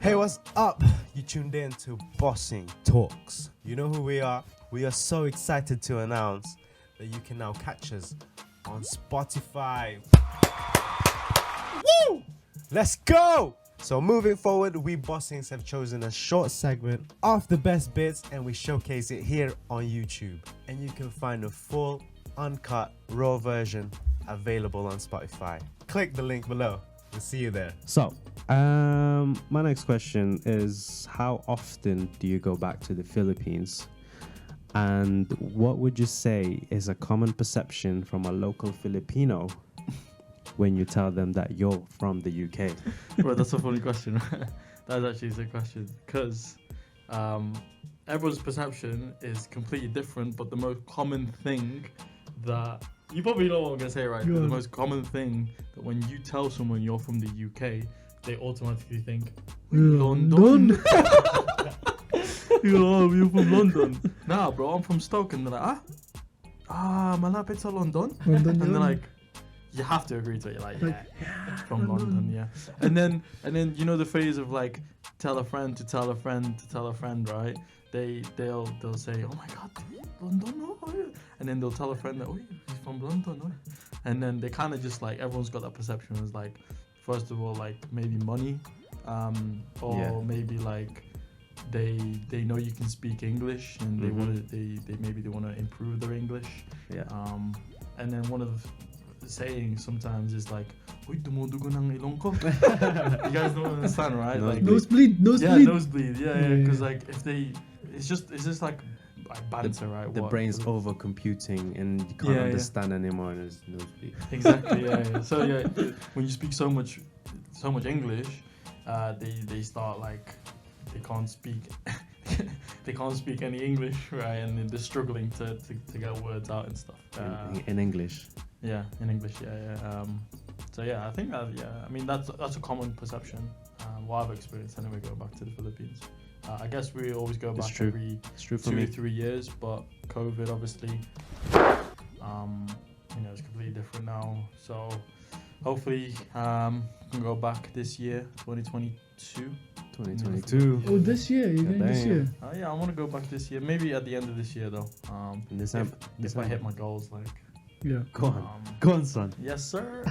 Hey, what's up? You tuned in to Bossing Talks. You know who we are? We are so excited to announce that you can now catch us on Spotify. Woo! Let's go! So moving forward, we Bossings have chosen a short segment of the best bits and we showcase it here on YouTube. And you can find a full, uncut, raw version available on Spotify. Click the link below. We'll see you there. So, my next question is, how often do you go back to the Philippines? And what would you say is a common perception from a local Filipino when you tell them that you're from the UK? Bro, that's a funny question. That's actually a question because everyone's perception is completely different, but the most common thing that you probably know what I'm gonna say, right? The most common thing that when you tell someone you're from the UK, they automatically think London. You're from London. Nah, bro, I'm from Stoke, and they're like, malapit sa London. And they're like, you have to agree to it. You're like, yeah, from London, yeah. And then you know the phrase of like, tell a friend to tell a friend to tell a friend, right? They'll say, oh my God, London, oh yeah. And then they'll tell a friend that, oh, he's from London, oh. And then they kind of just like, everyone's got that perception as like, first of all, like maybe money, maybe like they know you can speak English and they want to they want to improve their English. Yeah. And then one of the sayings sometimes is like, "Uy, dumudugo ng ilong ko." You guys don't understand, right? Nosebleed, like nosebleed. Yeah, nosebleed. Yeah. Because like if they, it's just like banter, right? The brain's over computing and you can't understand anymore, and it's nosebleed. Exactly. Yeah. So yeah, when you speak so much English, they start like they can't speak any English, right? And then they're struggling to get words out and stuff. In English. Yeah, in English. Yeah. So yeah, I think that I mean that's a common perception. What I've experienced anyway, going back to the Philippines. I guess we always go back every 2 or 3 years, but COVID obviously, it's completely different now. So hopefully, we can go back this year, 2022. 2022. Oh, this year? You're going this year? Yeah, I want to go back this year. Maybe at the end of this year, though. If I hit my goals, like. Yeah. Go on, son. Yes, sir.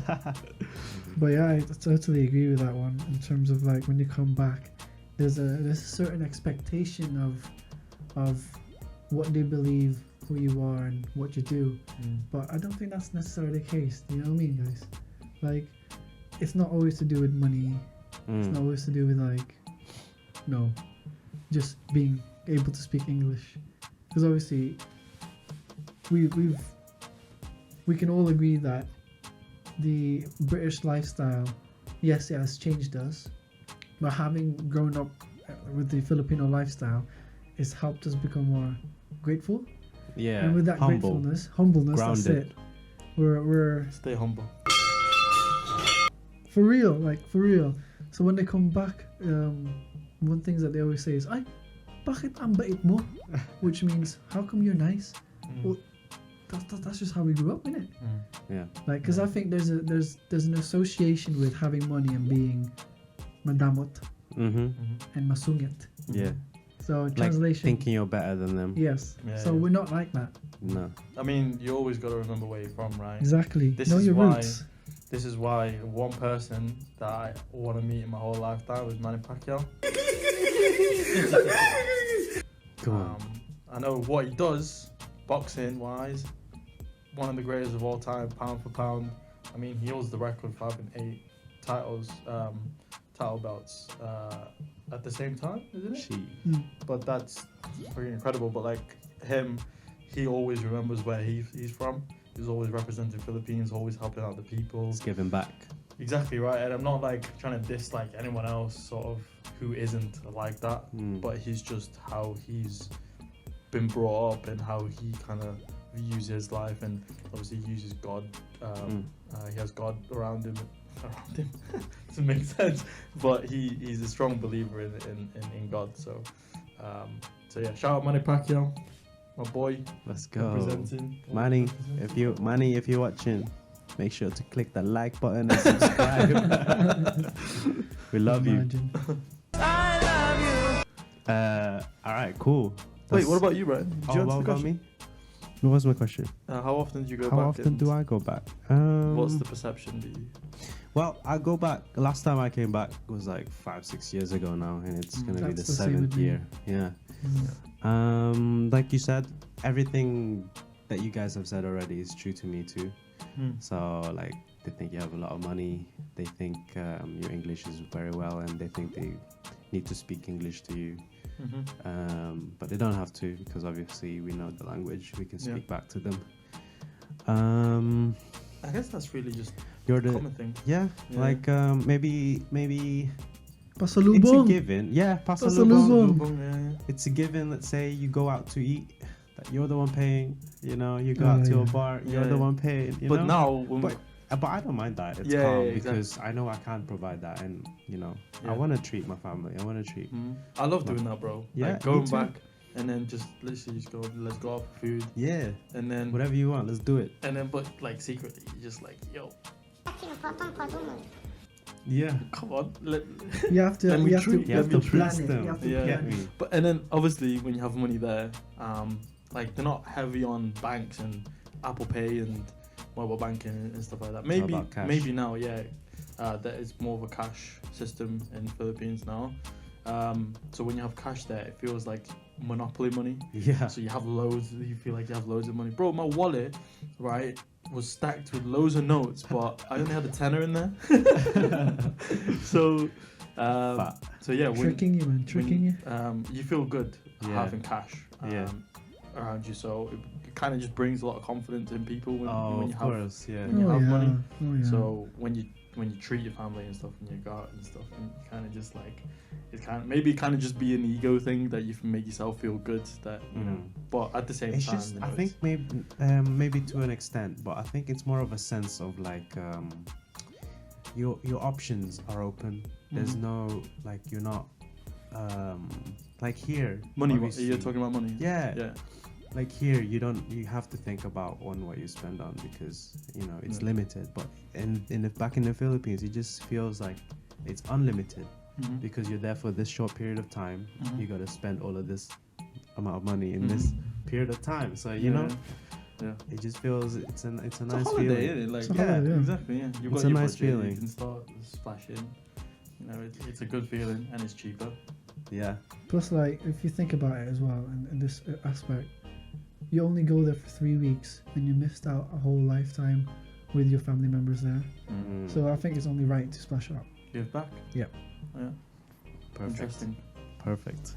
But yeah, I totally agree with that one. In terms of like when you come back, there's a certain expectation of what they believe, who you are, and what you do. But I don't think that's necessarily the case. You know what I mean, guys? Like, it's not always to do with money. It's not always to do with like, just being able to speak English. Because obviously, we can all agree that the British lifestyle, yes, it has changed us, but having grown up with the Filipino lifestyle, it's helped us become more grateful. Yeah. And with that humbleness, grounded. That's it. We're stay humble. For real. So when they come back, one thing that they always say is, "Ay, bakit ang bait mo?" Which means, how come you're nice? Well, that's just how we grew up, innit? Yeah. Like, because I think there's an association with having money and being madamot and masungit. Yeah. So translation. Like thinking you're better than them. Yes. Yeah, so we're not like that. No. I mean, you always got to remember where you're from, right? Exactly. Know your roots. This is why one person that I want to meet in my whole lifetime is Manny Pacquiao. Come on. I know what he does, boxing wise, one of the greatest of all time, pound for pound. I mean, he holds the record for having 8 titles, title belts at the same time, isn't it? But that's pretty incredible. But like him, he always remembers where he's from. He's always representing Philippines, always helping out the people. He's giving back. Exactly right. And I'm not like trying to dislike anyone else sort of who isn't like that, but he's just how he's been brought up and how he kind of views his life, and obviously he uses God. He has God around him. Doesn't make sense, but he's a strong believer in God. So yeah, shout out Manny Pacquiao, my boy. Let's go. Representing. Manny, if you're watching, make sure to click the like button and subscribe. We love you. All right, cool. Wait, what about you, Brian? Did you answer what the about question? me? What was my question? How often do you go How back? often and do I go back? What's the perception? Do you? Well, I go back. Last time I came back was like 5-6 years ago now, and it's gonna be the That's the same with 7th me. year. Yeah. Like you said, everything that you guys have said already is true to me too. So like they think you have a lot of money. They think your English is very well, and they think they need to speak English to you. But they don't have to, because obviously we know the language. We can speak back to them. I guess that's really just You're a the common thing. yeah. Like maybe it's a Pasalubong. given. Yeah, Pasalubong. Yeah. it's a given. Let's say you go out to eat, that you're the one paying. You know, you go out to a bar, you're the one paying. You But know? now, when But I don't mind that. It's Yeah, calm yeah, exactly. because I know I can't provide that, and you know, I Yeah. want to treat my family. I want to treat. I love doing that, bro. Yeah, Like going me too. back and then just literally just go, let's go out for food, Yeah, and then whatever you want, let's do it. and then but like secretly, you're just like, yo, Yeah, come on, let You have to. Let me You have to. treat- you have to treat bless plan it. them. You have to Yeah. Get plan it. me? But and then obviously when you have money there, like they're not heavy on banks and Apple Pay and mobile banking and stuff like that. Maybe about cash? maybe now, yeah, there is more of a cash system in Philippines now. So when you have cash there, it feels like monopoly money. Yeah, So you have loads. You feel like you have loads of money, bro. My wallet, right, was stacked with loads of notes, but I only had a tenner in there. So, Fat. so yeah, Tricking you, man. Tricking you. you feel good Yeah. having cash Yeah. around you. So it kind of just brings a lot of confidence in people when of you have course, yeah. when you have money. Oh, yeah. So when you treat your family and stuff, and you go out and stuff, and you kind of just like it kind of just be an ego thing that you can make yourself feel good, that you know. But at the same It's time, just, you know, I think maybe to an extent, but I think it's more of a sense of like your options are open. There's no like you're not like here. money. obviously- You're talking about money. Yeah, Yeah. like here you have to think about on what you spend on, because you know it's Yeah. limited. But back in the Philippines, it just feels like it's unlimited, Mhm. because you're there for this short period of time. Mhm. You got to spend all of this amount of money in Mhm. this period of time. So you know, Yeah. it just feels it's a It's nice a holiday, feeling. isn't it? Like, It's a holiday, yeah. exactly. Yeah, you've It's got a your nice budget, feeling. You can start splashing. You know, it's a good feeling, and it's cheaper. Yeah, Plus, like, if you think about it as well, in this aspect, you only go there for 3 weeks, and you missed out a whole lifetime with your family members there. Mm. So I think it's only right to splash out. Give back. Yeah. Yeah. Perfect. Interesting. Perfect.